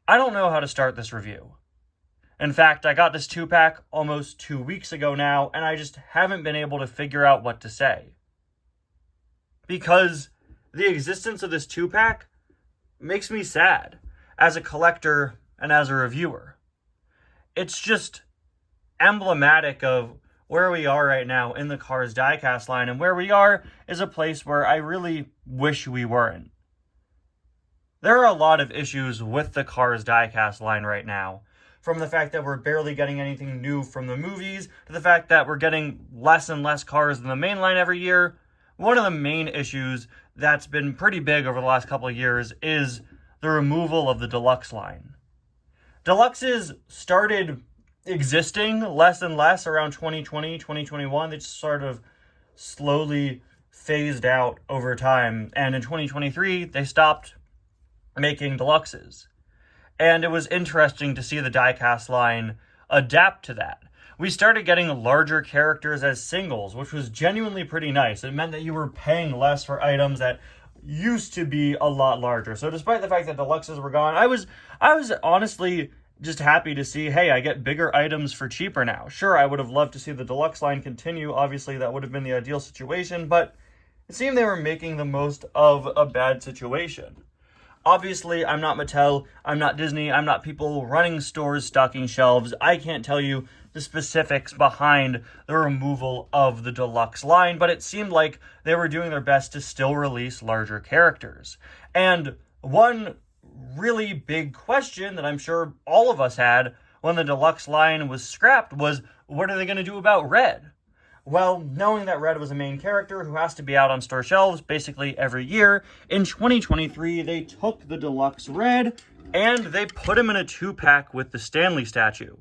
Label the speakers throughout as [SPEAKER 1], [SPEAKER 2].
[SPEAKER 1] I don't know how to start this review. In fact, I got this 2-pack almost 2 weeks ago now, and I just haven't been able to figure out what to say. Because the existence of this 2-pack makes me sad as a collector and as a reviewer. It's just emblematic of where we are right now in the Cars diecast line, and where we are is a place where I really wish we weren't. There are a lot of issues with the Cars diecast line right now, from the fact that we're barely getting anything new from the movies, to the fact that we're getting less and less cars in the main line every year. One of the main issues that's been pretty big over the last couple of years is the removal of the deluxe line. Deluxes started existing less and less around 2020, 2021. They just sort of slowly phased out over time. And in 2023, they stopped making deluxes. And it was interesting to see the diecast line adapt to that. We started getting larger characters as singles, which was genuinely pretty nice. It meant that you were paying less for items that used to be a lot larger. So despite the fact that deluxes were gone, I was honestly just happy to see, hey, I get bigger items for cheaper now. Sure, I would have loved to see the deluxe line continue. Obviously, that would have been the ideal situation, but it seemed they were making the most of a bad situation. Obviously, I'm not Mattel, I'm not Disney, I'm not people running stores, stocking shelves. I can't tell you the specifics behind the removal of the deluxe line, but it seemed like they were doing their best to still release larger characters. And one really big question that I'm sure all of us had when the deluxe line was scrapped was, what are they going to do about Red? Well, knowing that Red was a main character who has to be out on store shelves basically every year, in 2023 they took the deluxe Red and they put him in a 2-pack with the Stanley statue.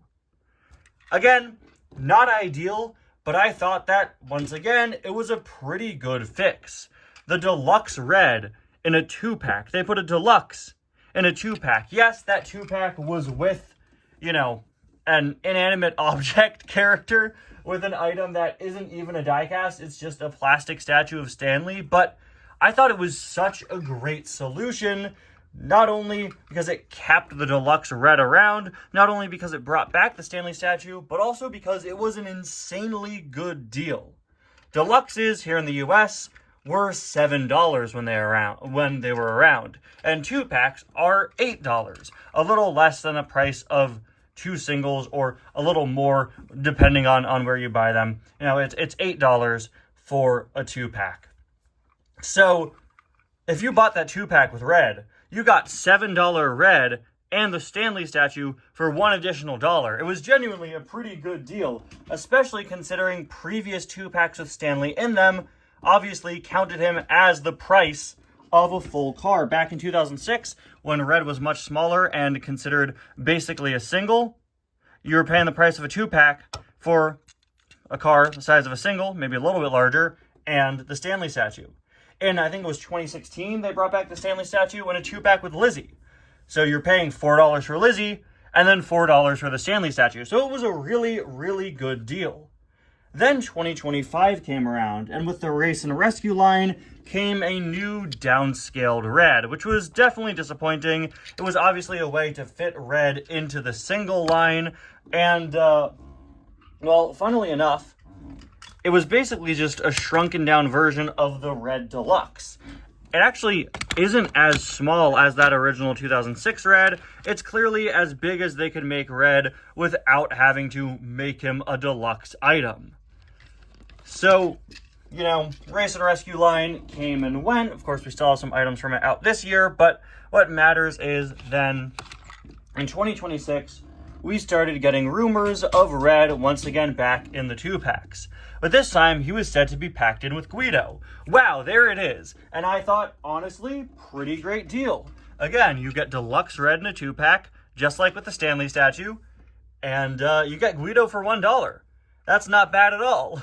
[SPEAKER 1] Again, not ideal, but I thought that, once again, it was a pretty good fix. The deluxe Red in a 2-pack. They put a deluxe in a 2-pack. Yes, that 2-pack was with, an inanimate object character with an item that isn't even a diecast. It's just a plastic statue of Stanley. But I thought it was such a great solution, not only because it kept the deluxe Red around, not only because it brought back the Stanley statue, but also because it was an insanely good deal. Deluxes here in the US were $7 when they were around, and 2-packs are $8, a little less than the price of 2 singles, or a little more depending on where you buy them. It's $8 for a 2-pack. So if you bought that 2-pack with Red, you got $7 Red and the Stanley statue for $1 additional. It was genuinely a pretty good deal, especially considering previous 2-packs with Stanley in them obviously counted him as the price of a full car. Back in 2006, when Red was much smaller and considered basically a single, you were paying the price of a 2-pack for a car the size of a single, maybe a little bit larger, and the Stanley statue. And I think it was 2016, they brought back the Stanley statue in a 2-pack with Lizzie. So you're paying $4 for Lizzie, and then $4 for the Stanley statue. So it was a really, really good deal. Then 2025 came around, and with the Race and Rescue line came a new Downscaled Red, which was definitely disappointing. It was obviously a way to fit Red into the single line, and, funnily enough, it was basically just a shrunken down version of the Red Deluxe. It actually isn't as small as that original 2006 Red. It's clearly as big as they could make Red without having to make him a deluxe item. So, Race and Rescue line came and went. Of course, we still have some items from it out this year, but what matters is then in 2026, we started getting rumors of Red once again back in the 2-packs. But this time, he was said to be packed in with Guido. Wow, there it is. And I thought, honestly, pretty great deal. Again, you get deluxe Red in a 2-pack, just like with the Stanley statue, and you get Guido for $1. That's not bad at all.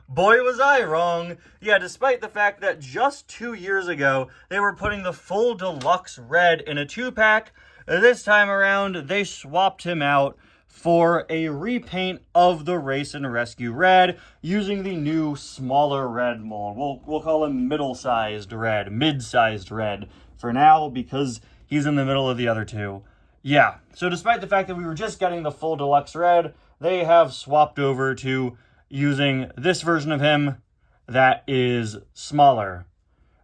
[SPEAKER 1] Boy, was I wrong. Yeah, despite the fact that just 2 years ago, they were putting the full deluxe Red in a 2-pack, this time around, they swapped him out for a repaint of the Race and Rescue Red using the new smaller Red mold. We'll call him middle-sized Red, mid-sized Red for now, because he's in the middle of the other two. Yeah, so despite the fact that we were just getting the full deluxe red, they have swapped over to using this version of him that is smaller,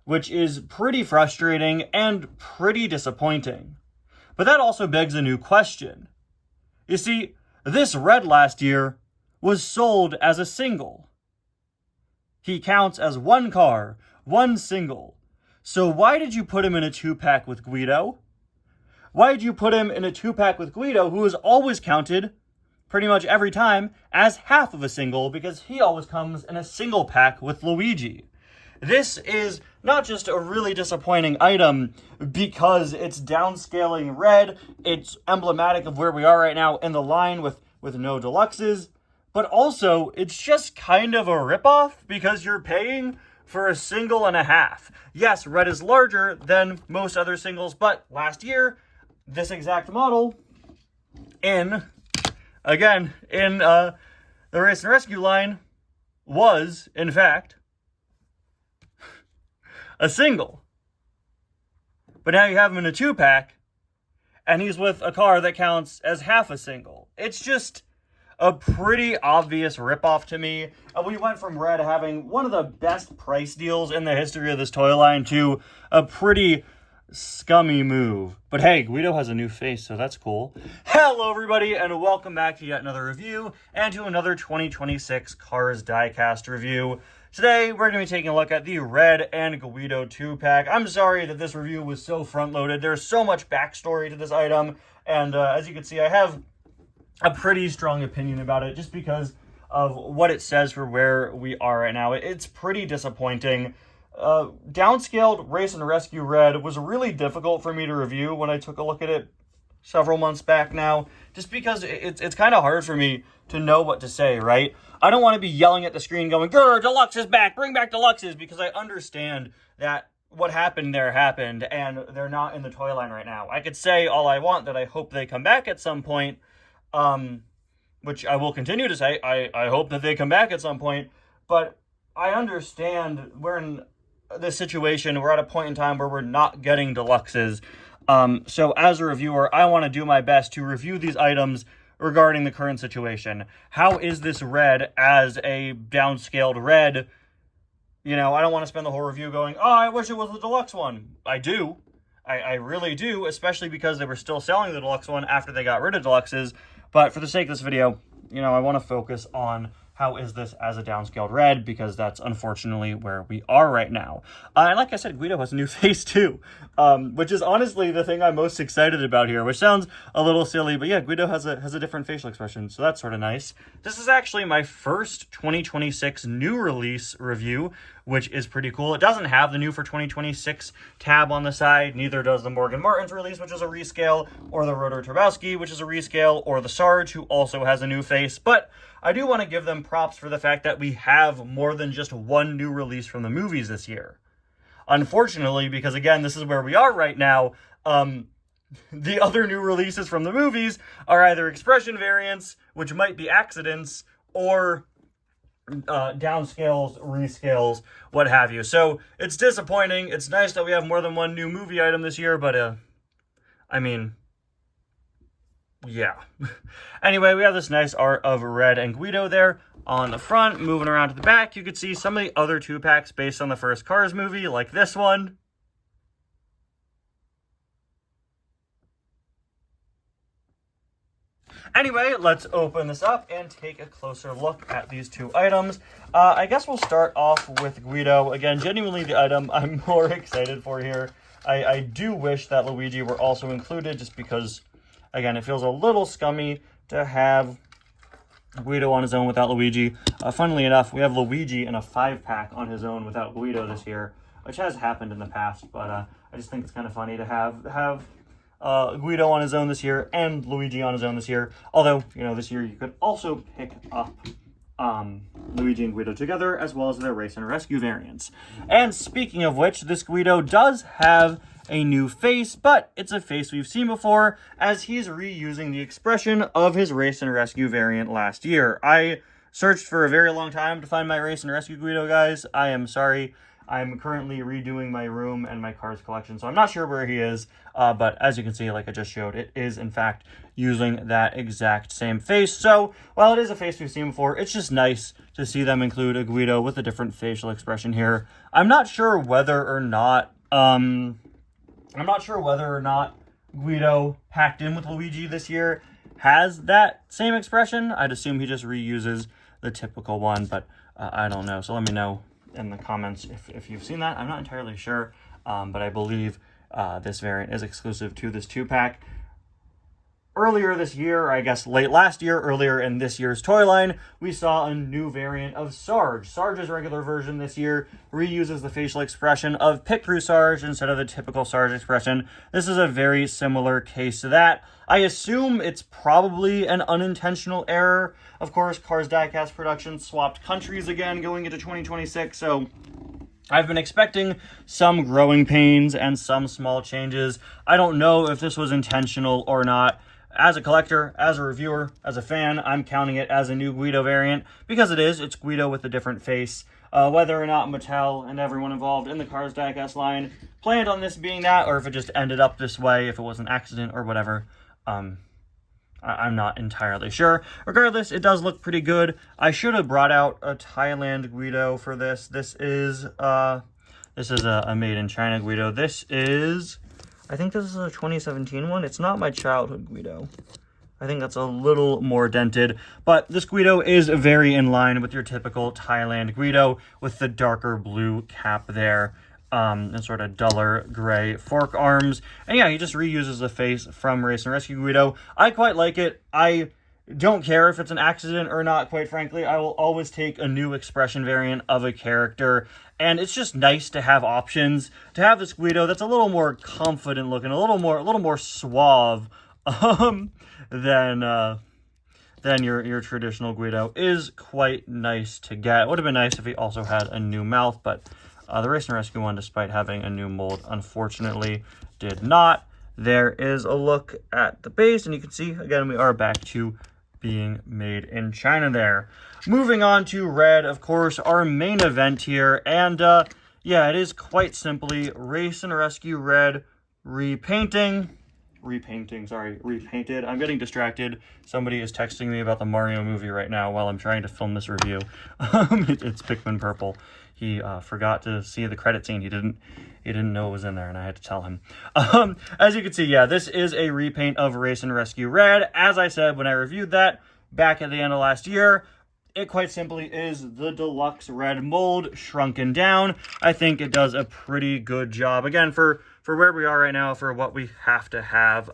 [SPEAKER 1] which is pretty frustrating and pretty disappointing. But that also begs a new question. You see, this red last year was sold as a single. He counts as one car, one single. So why did you put him in a 2-pack with Guido? Why did you put him in a 2-pack with Guido, who is always counted, pretty much every time, as half of a single, because he always comes in a single pack with Luigi? This is not just a really disappointing item because it's downscaling red, it's emblematic of where we are right now in the line with no deluxes, but also it's just kind of a ripoff because you're paying for a single and a half. Yes, red is larger than most other singles, but last year, this exact model in the Race and Rescue line was, in fact, a single. But now you have him in a 2-pack, and he's with a car that counts as half a single. It's just a pretty obvious ripoff to me. We went from red having one of the best price deals in the history of this toy line to a pretty scummy move. But hey, Guido has a new face, so that's cool. Hello everybody, and welcome back to yet another review, and to another 2026 Cars Diecast review. Today, we're going to be taking a look at the Red and Guido 2-pack. I'm sorry that this review was so front-loaded. There's so much backstory to this item, and as you can see, I have a pretty strong opinion about it just because of what it says for where we are right now. It's pretty disappointing. Downscaled Race and Rescue Red was really difficult for me to review when I took a look at it several months back now, just because it's kind of hard for me to know what to say, right? I don't want to be yelling at the screen going, "Grr, Deluxe is back, bring back Deluxes," because I understand that what happened there happened, and they're not in the toy line right now. I could say all I want that I hope they come back at some point, which I will continue to say. I hope that they come back at some point, but I understand we're in this situation. We're at a point in time where we're not getting deluxes. So as a reviewer, I want to do my best to review these items regarding the current situation. How is this red as a downscaled red? You know, I don't want to spend the whole review going, "Oh, I wish it was the deluxe one." I do. I really do, especially because they were still selling the deluxe one after they got rid of deluxes. But for the sake of this video, you know, I want to focus on how is this as a downscaled red, because that's unfortunately where we are right now. And like I said, Guido has a new face too, which is honestly the thing I'm most excited about here, which sounds a little silly, but yeah, Guido has a different facial expression, so that's sort of nice. This is actually my first 2026 new release review, which is pretty cool. It doesn't have the new for 2026 tab on the side, neither does the Morgan Martin's release, which is a rescale, or the Rotor Turbowski, which is a rescale, or the Sarge, who also has a new face, but I do want to give them props for the fact that we have more than just one new release from the movies this year. Unfortunately, because again, this is where we are right now, the other new releases from the movies are either expression variants, which might be accidents, or downscales, rescales, what have you. So it's disappointing. It's nice that we have more than one new movie item this year, but I mean, yeah. Anyway, we have this nice art of Red and Guido there on the front. Moving around to the back, you could see some of the other 2-packs based on the first Cars movie, like this one. Anyway, let's open this up and take a closer look at these two items. I guess we'll start off with Guido. Again, genuinely the item I'm more excited for here. I do wish that Luigi were also included, just because, again, it feels a little scummy to have Guido on his own without Luigi. Funnily enough, we have Luigi in a 5-pack on his own without Guido this year, which has happened in the past, but I just think it's kind of funny to have Guido on his own this year and Luigi on his own this year. Although, you know, this year you could also pick up Luigi and Guido together, as well as their Race and Rescue variants. And speaking of which, this Guido does have a new face, but it's a face we've seen before, as he's reusing the expression of his Race and Rescue variant last year. I searched for a very long time to find my Race and Rescue Guido, guys. I am sorry. I'm currently redoing my room and my cars collection, so I'm not sure where he is, but as you can see, like I just showed, it is, in fact, using that exact same face. So, while it is a face we've seen before, it's just nice to see them include a Guido with a different facial expression here. I'm not sure whether or not Guido packed in with Luigi this year has that same expression. I'd assume he just reuses the typical one, but I don't know. So let me know in the comments if you've seen that. I'm not entirely sure, but I believe this variant is exclusive to this 2-pack. Earlier this year, or I guess late last year, earlier in this year's toy line, we saw a new variant of Sarge. Sarge's regular version this year reuses the facial expression of Pit Crew Sarge instead of the typical Sarge expression. This is a very similar case to that. I assume it's probably an unintentional error. Of course, Cars Diecast production swapped countries again going into 2026, so I've been expecting some growing pains and some small changes. I don't know if this was intentional or not. As a collector, as a reviewer, as a fan, I'm counting it as a new Guido variant because it is. It's Guido with a different face. Whether or not Mattel and everyone involved in the Cars Diecast line planned on this being that, or if it just ended up this way, if it was an accident or whatever, I'm not entirely sure. Regardless, it does look pretty good. I should have brought out a Thailand Guido for this. This is a made in China Guido. I think this is a 2017 one. It's not my childhood Guido. I think that's a little more dented, but this Guido is very in line with your typical Thailand Guido with the darker blue cap there, and sort of duller gray fork arms. And yeah, he just reuses the face from Race and Rescue Guido. I quite like it. I don't care if it's an accident or not, quite frankly. I will always take a new expression variant of a character, and it's just nice to have options. To have this Guido that's a little more confident looking, a little more suave than your traditional Guido is quite nice to get. It would have been nice if he also had a new mouth, but the Race and Rescue one, despite having a new mold, unfortunately did not. There is a look at the base, and you can see, again, we are back to being made in China there. Moving on to red, of course, our main event here, and yeah, it is quite simply Race and Rescue Red repainted. I'm getting distracted. Somebody is texting me about the Mario movie right now while I'm trying to film this review. It's Pikmin Purple. He forgot to see the credit scene. He didn't know it was in there, and I had to tell him. As you can see, yeah, this is a repaint of Race and Rescue Red. As I said when I reviewed that back at the end of last year, it quite simply is the deluxe red mold shrunken down. I think it does a pretty good job. Again, for where we are right now, for what we have to have,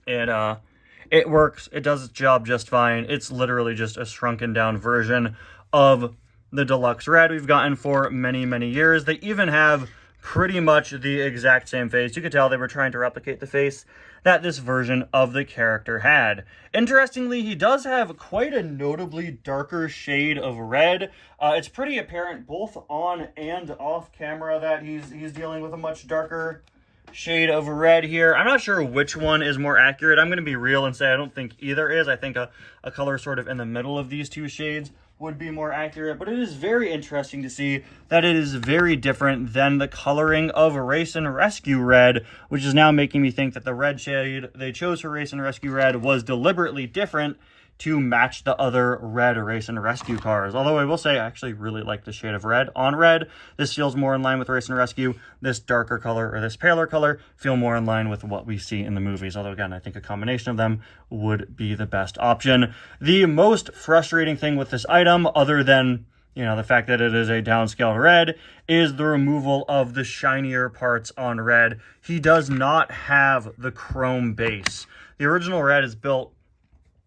[SPEAKER 1] it works. It does its job just fine. It's literally just a shrunken down version of the deluxe red we've gotten for many, many years. They even have pretty much the exact same face. You could tell they were trying to replicate the face that this version of the character had. Interestingly, he does have quite a notably darker shade of red. It's pretty apparent both on and off camera that he's dealing with a much darker shade of red here. I'm not sure which one is more accurate. I'm going to be real and say I don't think either is. I think a color sort of in the middle of these two shades would be more accurate, but it is very interesting to see that it is very different than the coloring of Race and Rescue Red, which is now making me think that the red shade they chose for Race and Rescue Red was deliberately different to match the other red Race and Rescue cars. Although I will say I actually really like the shade of red on red. This feels more in line with Race and Rescue. This darker color or this paler color feel more in line with what we see in the movies. Although again, I think a combination of them would be the best option. The most frustrating thing with this item, other than the fact that it is a downscaled red, is the removal of the shinier parts on red. He does not have the chrome base. The original red is built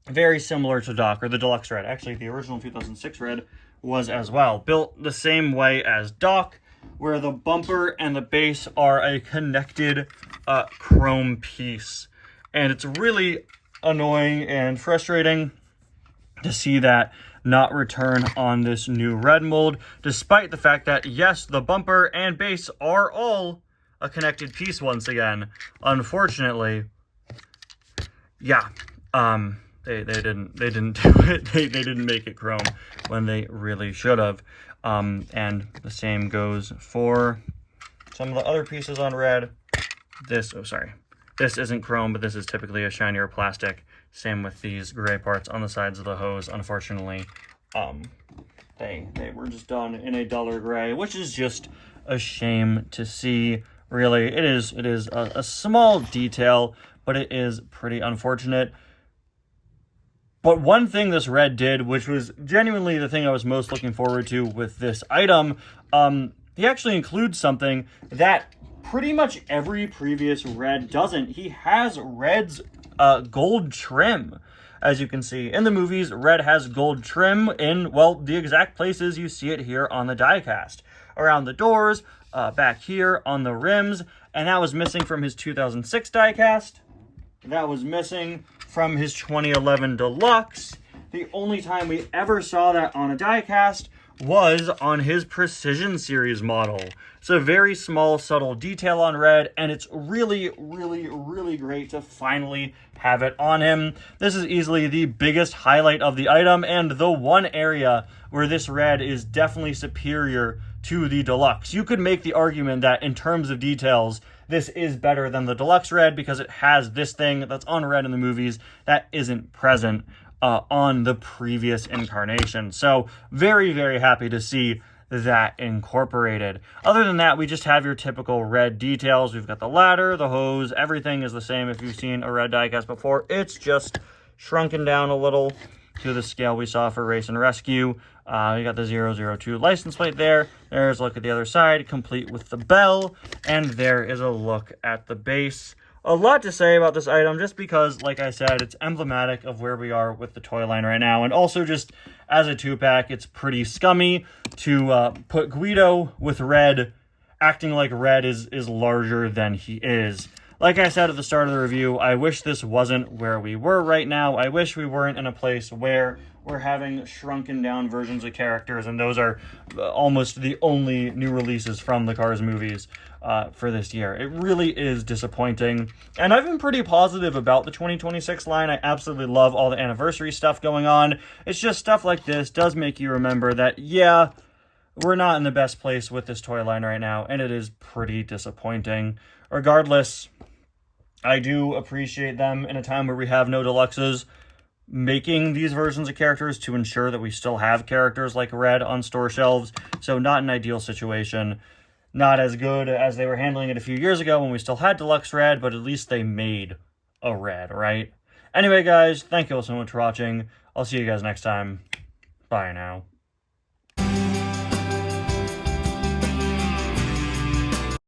[SPEAKER 1] very similar to Doc, or the deluxe red. Actually, the original 2006 red was as well. Built the same way as Doc, where the bumper and the base are a connected chrome piece. And it's really annoying and frustrating to see that not return on this new red mold, despite the fact that, yes, the bumper and base are all a connected piece once again. Unfortunately, yeah, They didn't do it. They didn't make it chrome when they really should have. And the same goes for some of the other pieces on red. This isn't chrome, but this is typically a shinier plastic. Same with these gray parts on the sides of the hose. Unfortunately, they were just done in a duller gray, which is just a shame to see. Really, it is a small detail, but it is pretty unfortunate. But one thing this red did, which was genuinely the thing I was most looking forward to with this item, he actually includes something that pretty much every previous red doesn't. He has red's gold trim. As you can see in the movies, red has gold trim in, well, the exact places you see it here on the diecast. Around the doors, back here on the rims, and that was missing from his 2006 diecast. That was missing from his 2011 Deluxe. The only time we ever saw that on a diecast was on his Precision Series model. It's a very small, subtle detail on red, and it's really, really, really great to finally have it on him. This is easily the biggest highlight of the item, and the one area where this red is definitely superior to the Deluxe. You could make the argument that in terms of details, this is better than the Deluxe red because it has this thing that's on red in the movies that isn't present on the previous incarnation. So very, very happy to see that incorporated. Other than that, we just have your typical red details. We've got the ladder, the hose, everything is the same. If you've seen a red diecast before, it's just shrunken down a little to the scale we saw for Race and Rescue. You got the 002 license plate there. There's a look at the other side, complete with the bell. And there is a look at the base. A lot to say about this item, just because, like I said, it's emblematic of where we are with the toy line right now. And also just as a 2-pack, it's pretty scummy to put Guido with red, acting like red is larger than he is. Like I said at the start of the review, I wish this wasn't where we were right now. I wish we weren't in a place where we're having shrunken down versions of characters, and those are almost the only new releases from the Cars movies for this year. It really is disappointing, and I've been pretty positive about the 2026 line. I absolutely love all the anniversary stuff going on. It's just stuff like this does make you remember that, yeah, we're not in the best place with this toy line right now, and it is pretty disappointing. Regardless, I do appreciate them in a time where we have no deluxes making these versions of characters to ensure that we still have characters like red on store shelves. So not an ideal situation. Not as good as they were handling it a few years ago when we still had deluxe red, but at least they made a red, right? Anyway, guys, thank you all so much for watching. I'll see you guys next time. Bye now.